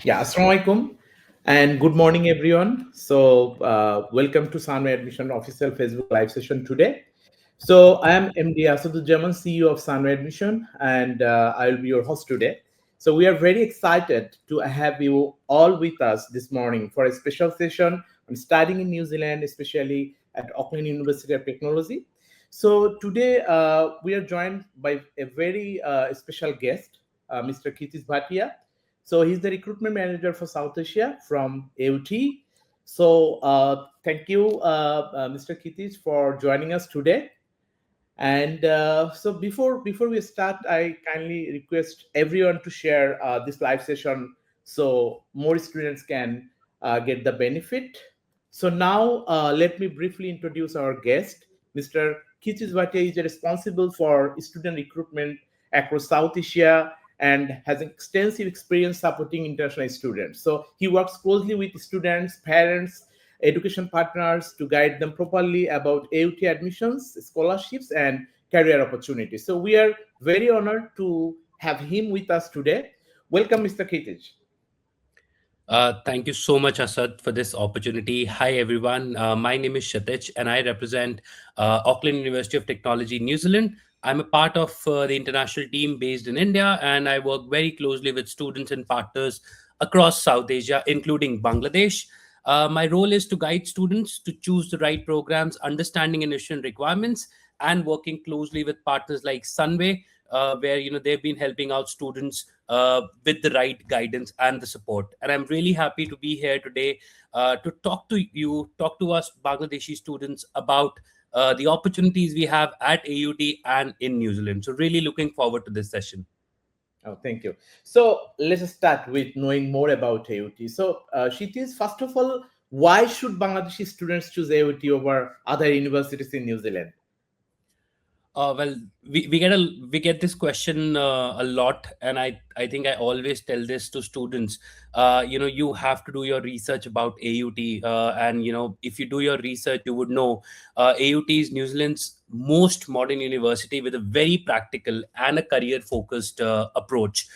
Yeah, Assalamualaikum and good morning, everyone. Welcome to Sunway Admission official Facebook live session today. So, I am MD Asadujaman, CEO of Sunway Admission, and I will be your host today. So, we are very excited to have you all with us this morning for a special session on studying in New Zealand, especially at Auckland University of Technology. So, today we are joined by a very special guest, Mr. Kshitij Bhatia. So he's the recruitment manager for South Asia from AUT. So thank you, Mr. Kshitij, for joining us today. And so before we start, I kindly request everyone to share this live session so more students can get the benefit. So now let me briefly introduce our guest. Mr. Kshitij Bhatia is responsible for student recruitment across South Asia and has extensive experience supporting international students. So he works closely with students, parents, education partners to guide them properly about AUT admissions, scholarships, and career opportunities. So we are very honored to have him with us today. Welcome, Mr. Kshitij. Thank you so much, Asad, for this opportunity. Hi, everyone. My name is Kshitij, and I represent Auckland University of Technology, New Zealand. I'm a part of the international team based in India, and I work very closely with students and partners across South Asia, including Bangladesh. My role is to guide students to choose the right programs, understanding initial requirements, and working closely with partners like Sunway, where they've been helping out students with the right guidance and the support. And I'm really happy to be here today to talk to us Bangladeshi students about the opportunities we have at AUT and in New Zealand. So really looking forward to this session. Oh, thank you. So let's start with knowing more about AUT. So, Kshitij, first of all, why should Bangladeshi students choose AUT over other universities in New Zealand? Well, we get this question a lot, and I think I always tell this to students. You have to do your research about AUT, and if you do your research, you would know AUT is New Zealand's most modern university with a very practical and a career focused approach.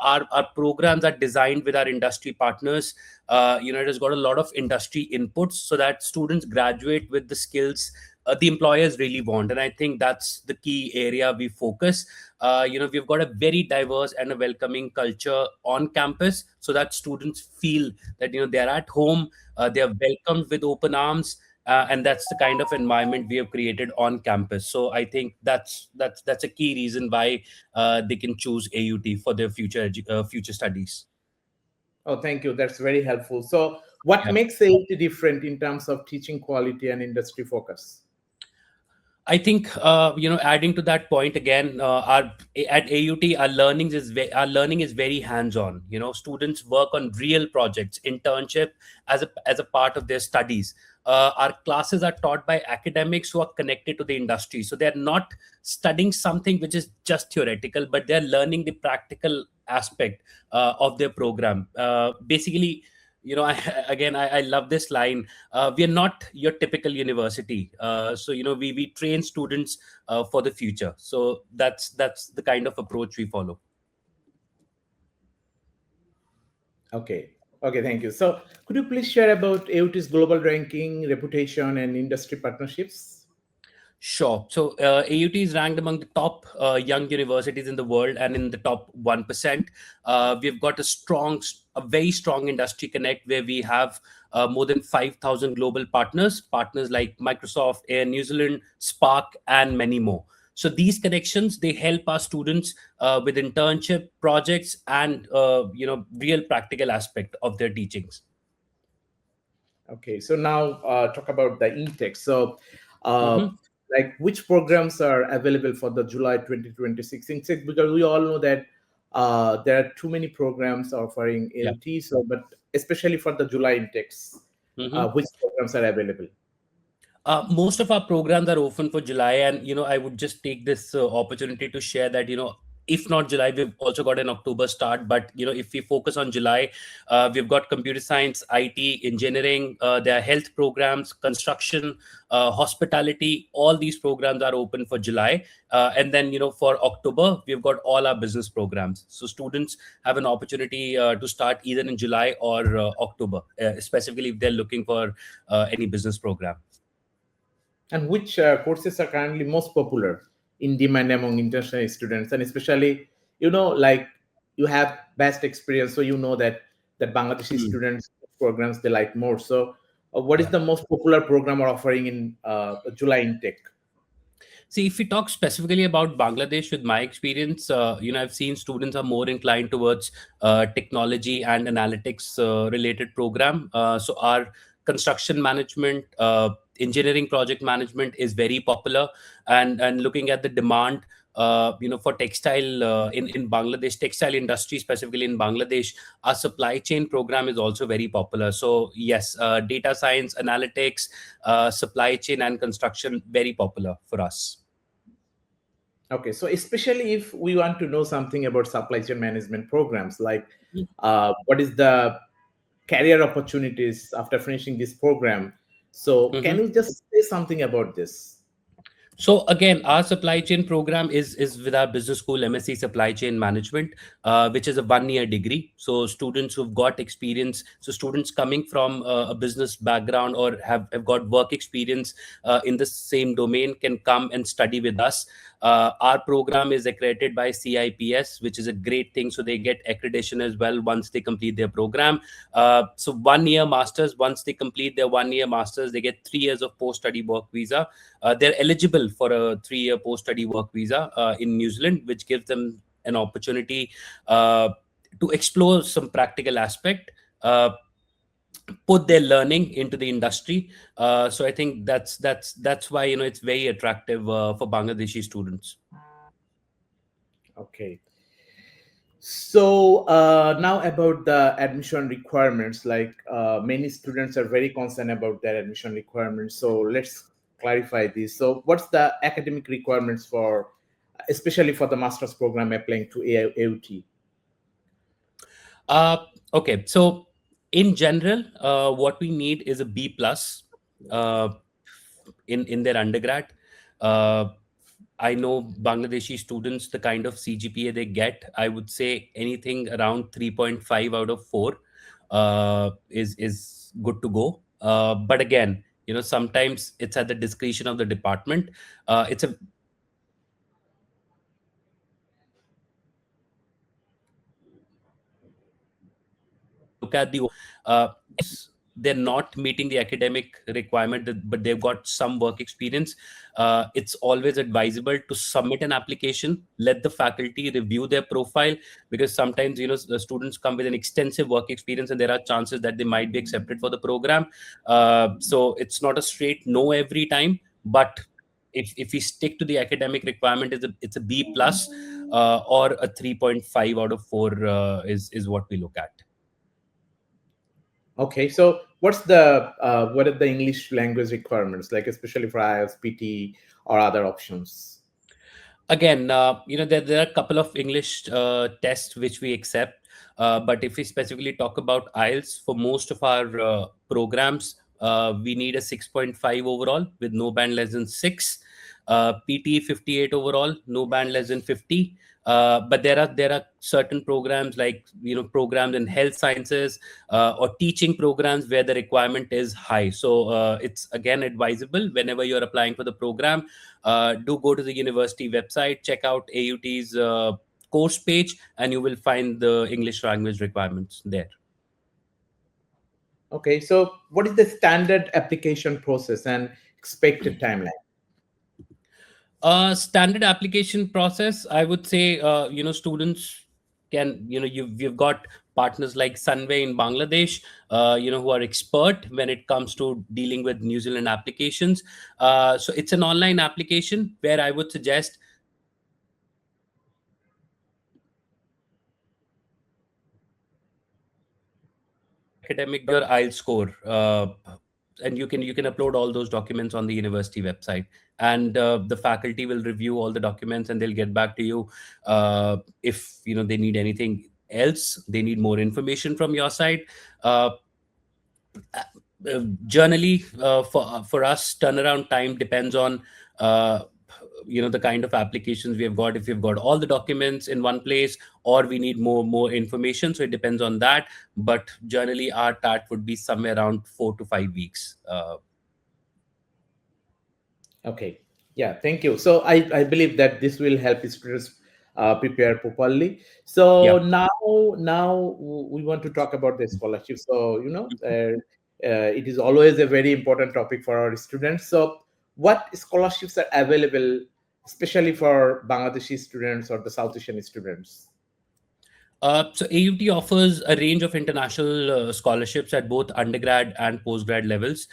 Our programs are designed with our industry partners. It has got a lot of industry inputs so that students graduate with the skills the employers really want. And I think that's the key area we focus. We've got a very diverse and a welcoming culture on campus so that students feel that they're at home, they are welcomed with open arms, and that's the kind of environment we have created on campus. So I think that's a key reason why they can choose AUT for their future studies. Oh, thank you. That's very helpful. So, what Yeah. makes AUT different in terms of teaching quality and industry focus? I think adding to that point again, our at AUT our learning is very hands-on. Students work on real projects, internship as a part of their studies. Our classes are taught by academics who are connected to the industry, so they're not studying something which is just theoretical, but they're learning the practical aspect of their program. Basically, I love this line. We are not your typical university. We train students for the future. So that's the kind of approach we follow. Okay. Okay, thank you. So, could you please share about AUT's global ranking, reputation, and industry partnerships? Sure. So AUT is ranked among the top young universities in the world and in the top 1%. We've got a very strong industry connect where we have more than 5,000 global partners like Microsoft, Air New Zealand, Spark, and many more. So these connections, they help our students with internship projects and, real practical aspect of their teachings. Okay, so now talk about the intake. So, uh, Mhm. like which programs are available for the July 2026 intake? Because we all know that there are too many programs offering Yeah. AUT. So, but especially for the July intakes, Mhm. which programs are available? Most of our programs are open for July, and I would just take this opportunity to share that if not July, we've also got an October start. But if we focus on July, we've got computer science, IT, engineering. There are health programs, construction, hospitality. All these programs are open for July, and then for October, we've got all our business programs. So students have an opportunity to start either in July or October, specifically if they're looking for any business program. And which courses are currently most popular in demand among international students, and especially, like you have best experience, so that Bangladeshi Hmm. students programs they like more. So, what is Yeah. the most popular program or offering in July intake? See, if we talk specifically about Bangladesh, with my experience, I've seen students are more inclined towards technology and analytics related program. So our construction management, engineering project management is very popular, and looking at the demand. For textile in Bangladesh, textile industry specifically in Bangladesh, our supply chain program is also very popular. So yes, data science, analytics, supply chain, and construction very popular for us. Okay, so especially if we want to know something about supply chain management programs, like what is the career opportunities after finishing this program? So, can Mhm. you just say something about this? So again, our supply chain program is with our business school MSc Supply Chain Management, which is a 1 year degree. So students who've got experience, so students coming from a business background or have got work experience in the same domain can come and study with us. Our program is accredited by CIPS, which is a great thing. So they get accreditation as well once they complete their program. So 1 year masters. Once they complete their 1 year masters, they get 3 years of post study work visa. They're eligible for a 3 year post study work visa in New Zealand, which gives them an opportunity uh, to explore some practical aspect. Put their learning into the industry. So I think that's why it's very attractive for Bangladeshi students. Okay. So now about the admission requirements, like many students are very concerned about their admission requirements. So let's clarify this. So what's the academic requirements for, especially for the master's program applying to AUT? Uh, okay, so in general, what we need is a B plus uh, in their undergrad. Uh, I know Bangladeshi students, the kind of CGPA they get, I would say anything around 3.5 out of 4 is good to go. But again, sometimes it's at the discretion of the department. It's a look at the they're not meeting the academic requirement, but they've got some work experience. It's always advisable to submit an application, let the faculty review their profile, because sometimes the students come with an extensive work experience and there are chances that they might be accepted for the program. So it's not a straight no every time, but if we stick to the academic requirement, it's a B plus or a 3.5 out of 4 is what we look at. Okay, so what are the English language requirements, like especially for IELTS, PT, or other options? Again, there are a couple of English tests which we accept, but if we specifically talk about IELTS, for most of our programs, we need a 6.5 overall with no band less than 6. PT 58 overall, no band less than 50. But there are certain programs, like programs in health sciences or teaching programs, where the requirement is high. So it's again advisable whenever you're applying for the program, do go to the university website, check out AUT's course page, and you will find the English language requirements there. Okay, so what is the standard application process and expected timeline? Standard application process, I would say, students can, you've got partners like Sunway in Bangladesh, who are expert when it comes to dealing with New Zealand applications. So it's an online application where I would suggest academic your IELTS score. and you can upload all those documents on the university website, and the faculty will review all the documents, and they'll get back to you if they need anything else, they need more information from your side. uh, Generally, for us, turnaround time depends on uh, the kind of applications we have got. If we've got all the documents in one place, or we need more information, so it depends on that. But generally, our TAT would be somewhere around 4 to 5 weeks. Okay. Yeah, thank you. So I believe that this will help students prepare properly. Yeah. So now we want to talk about the scholarship. So it is always a very important topic for our students. So what scholarships are available, especially for Bangladeshi students or the South Asian students? So AUT offers a range of international scholarships at both undergrad and postgrad levels.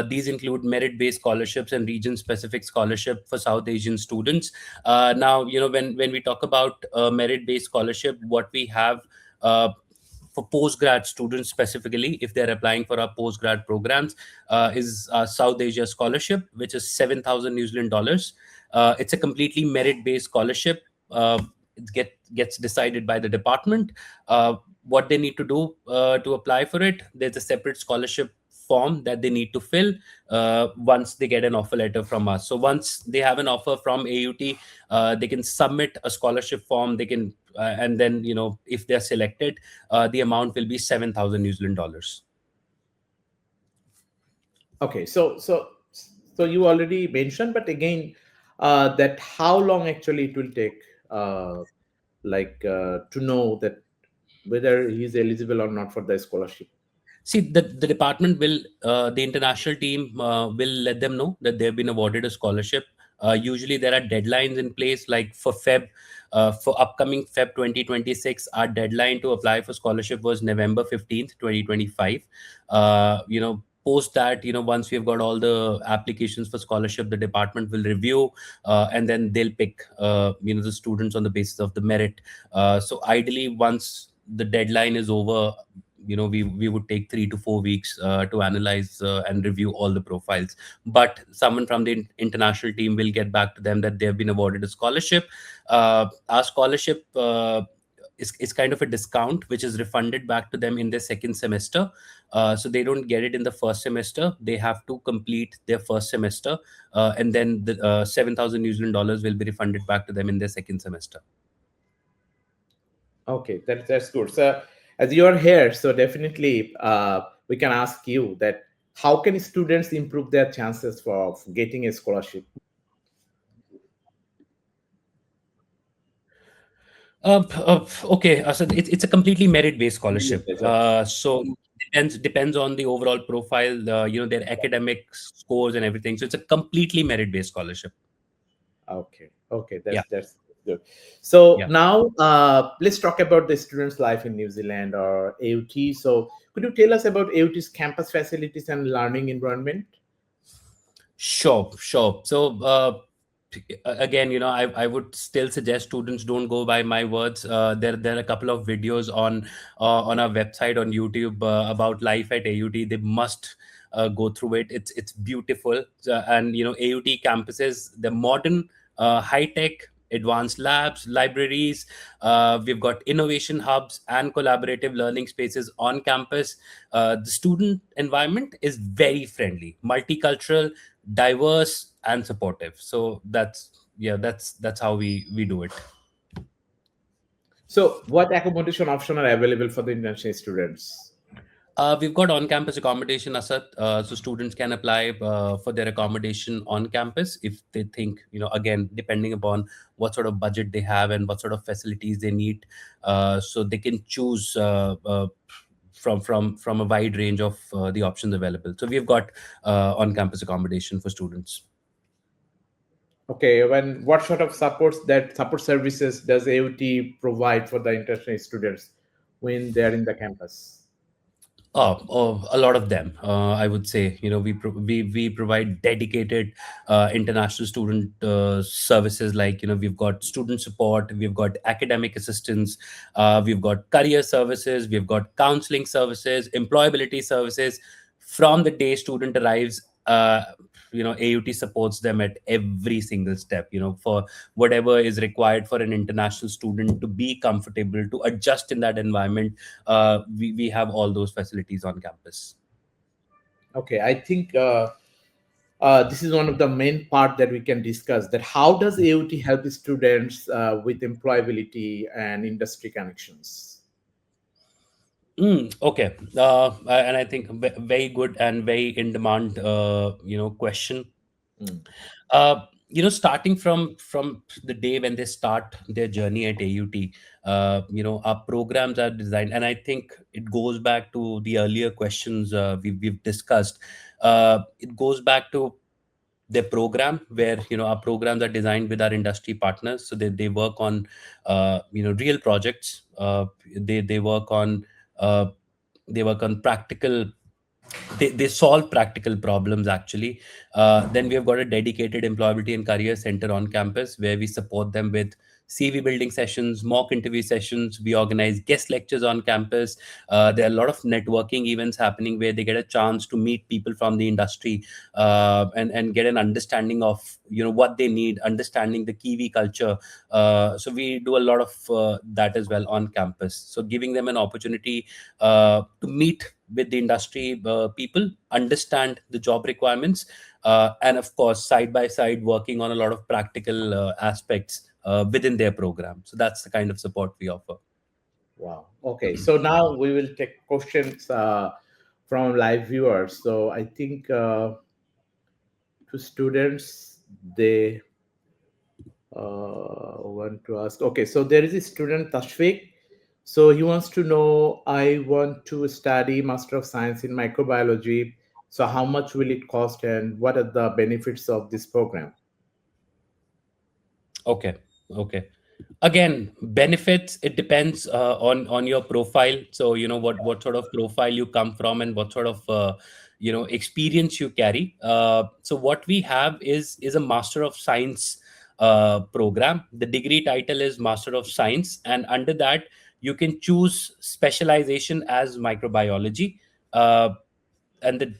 These include merit-based scholarships and region-specific scholarship for South Asian students. Now, when we talk about merit-based scholarship, what we have for postgrad students specifically, if they're applying for our postgrad programs, is South Asia scholarship, which is 7,000 New Zealand dollars. It's a completely merit-based scholarship. It gets decided by the department. What they need to do to apply for it, there's a separate scholarship form that they need to fill once they get an offer letter from us. So once they have an offer from AUT, they can submit a scholarship form. They can and then if they're selected, the amount will be 7,000 New Zealand dollars. Okay, so you already mentioned, but again, that how long actually it will take, to know that whether he's eligible or not for the scholarship. See, the department will, the international team will let them know that they've been awarded a scholarship. Usually, there are deadlines in place, like for upcoming Feb 2026, our deadline to apply for scholarship was November 15th, 2025. Post that, once we've got all the applications for scholarship, the department will review, and then they'll pick, the students on the basis of the merit. So ideally, once the deadline is over, we would take 3 to 4 weeks to analyze and review all the profiles. But someone from the international team will get back to them that they have been awarded a scholarship. Our scholarship is kind of a discount which is refunded back to them in their second semester. So they don't get it in the first semester. They have to complete their first semester, and then the 7,000 New Zealand dollars will be refunded back to them in their second semester. Okay, that's good. So as you are here, so definitely we can ask you that how can students improve their chances for getting a scholarship? Okay, so it's a completely merit-based scholarship. Yes, okay. So depends on the overall profile, their academic scores and everything. So it's a completely merit-based scholarship. Okay, Yeah, that's good. So yeah. now let's talk about the students' life in New Zealand or AUT. So could you tell us about AUT's campus facilities and learning environment? Sure. So again, I would still suggest students don't go by my words. There are a couple of videos on our website on YouTube about life at AUT. They must go through it. It's beautiful. And AUT campuses, they're modern, high tech, advanced labs, libraries. We've got innovation hubs and collaborative learning spaces on campus. The student environment is very friendly, multicultural, diverse, and supportive. So that's how we do it. So what accommodation options are available for the international students? We've got on-campus accommodation, Asad. So students can apply for their accommodation on campus if they think, again, depending upon what sort of budget they have and what sort of facilities they need. So they can choose from a wide range of the options available. So we've got on-campus accommodation for students. Okay, what sort of support services does AUT provide for the international students when they're in the campus? A lot of them. I would say, we provide dedicated international student services. Like, we've got student support, we've got academic assistance, we've got career services, we've got counseling services, employability services, from the day student arrives. AUT supports them at every single step, for whatever is required for an international student to be comfortable, to adjust in that environment. We have all those facilities on campus. Okay, I think this is one of the main part that we can discuss. That how does AUT help students with employability and industry connections? Okay, and I think very good and very in demand, question. Mm. Starting from the day when they start their journey at AUT, our programs are designed, and I think it goes back to the earlier questions we've discussed. It goes back to their program, where our programs are designed with our industry partners, so they work on real projects. They work on uh, practical, they solve practical problems actually. Then we have got a dedicated employability and career center on campus, where we support them with CV building sessions, mock interview sessions. We organize guest lectures on campus. There are a lot of networking events happening, where they get a chance to meet people from the industry, and get an understanding of what they need, understanding the Kiwi culture. So we do a lot of that as well on campus, so giving them an opportunity to meet with the industry people, understand the job requirements, and of course, side by side, working on a lot of practical aspects within their program. So that's the kind of support we offer. Wow. Okay, so now we will take questions from live viewers. So I think to students, they want to ask. Okay, so there is a student Tashfik. So he wants to know, I want to study Master of Science in Microbiology. So how much will it cost and what are the benefits of this program? Okay. Okay. Again, benefits, it depends on your profile. So what sort of profile you come from, and what sort of experience you carry. So what we have is a Master of Science program. The degree title is Master of Science, and under that you can choose specialization as microbiology. And the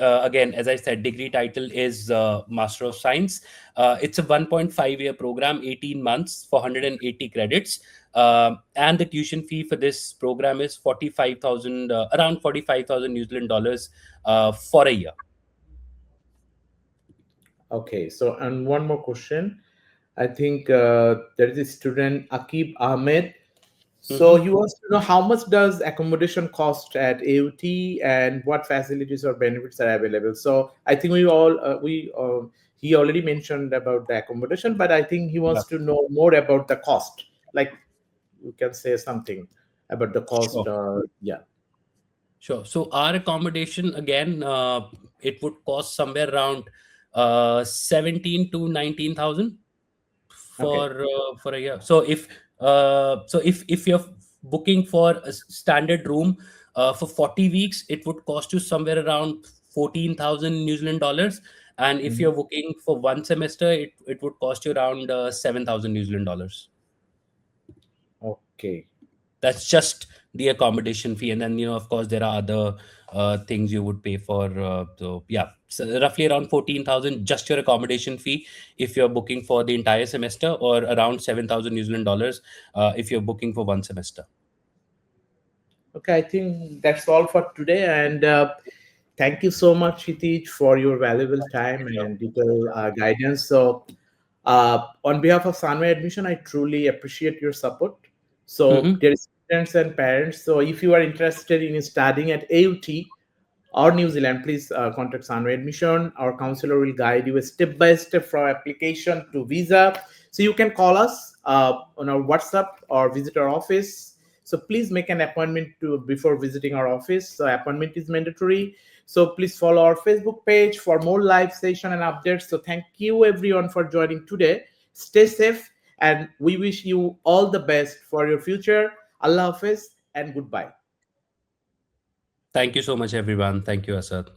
Again, as I said, degree title is Master of Science. It's a 1.5-year program, 18 months for 180 credits. And the tuition fee for this program is 45,000, around 45,000 New Zealand dollars for a year. Okay, so and one more question. I think there is a student Akib Ahmed. So Mhm. he wants to know how much does accommodation cost at AUT and what facilities or benefits are available. So I think he already mentioned about the accommodation, but I think he Yeah. wants to know more about the cost. Like you can say something about the cost. Sure. Yeah. Sure. So our accommodation, again, it would cost somewhere around 17 to 19,000 Okay. for a year. So if you're booking for a standard room for 40 weeks, it would cost you somewhere around 14,000 New Zealand dollars. And if Mhm. you're booking for one semester, it would cost you around 7,000 New Zealand dollars. Okay. That's just the accommodation fee, and then of course there are other things you would pay for. So yeah, so roughly around 14,000 just your accommodation fee if you're booking for the entire semester, or around 7,000 New Zealand dollars if you're booking for one semester. Okay, I think that's all for today. And thank you so much, Kshitij, for your valuable time and detailed guidance. So, on behalf of Sunway Admission, I truly appreciate your support. So, Mm-hmm. dear students and parents, so if you are interested in studying at AUT or New Zealand, please contact Sunway Admission. Our counselor will guide you step by step from application to visa. So you can call us on our WhatsApp or visit our office. So please make an appointment to before visiting our office. So appointment is mandatory. So please follow our Facebook page for more live session and updates. So thank you everyone for joining today. Stay safe and we wish you all the best for your future. Allah Hafiz and goodbye. Thank you so much, everyone. Thank you, Asad.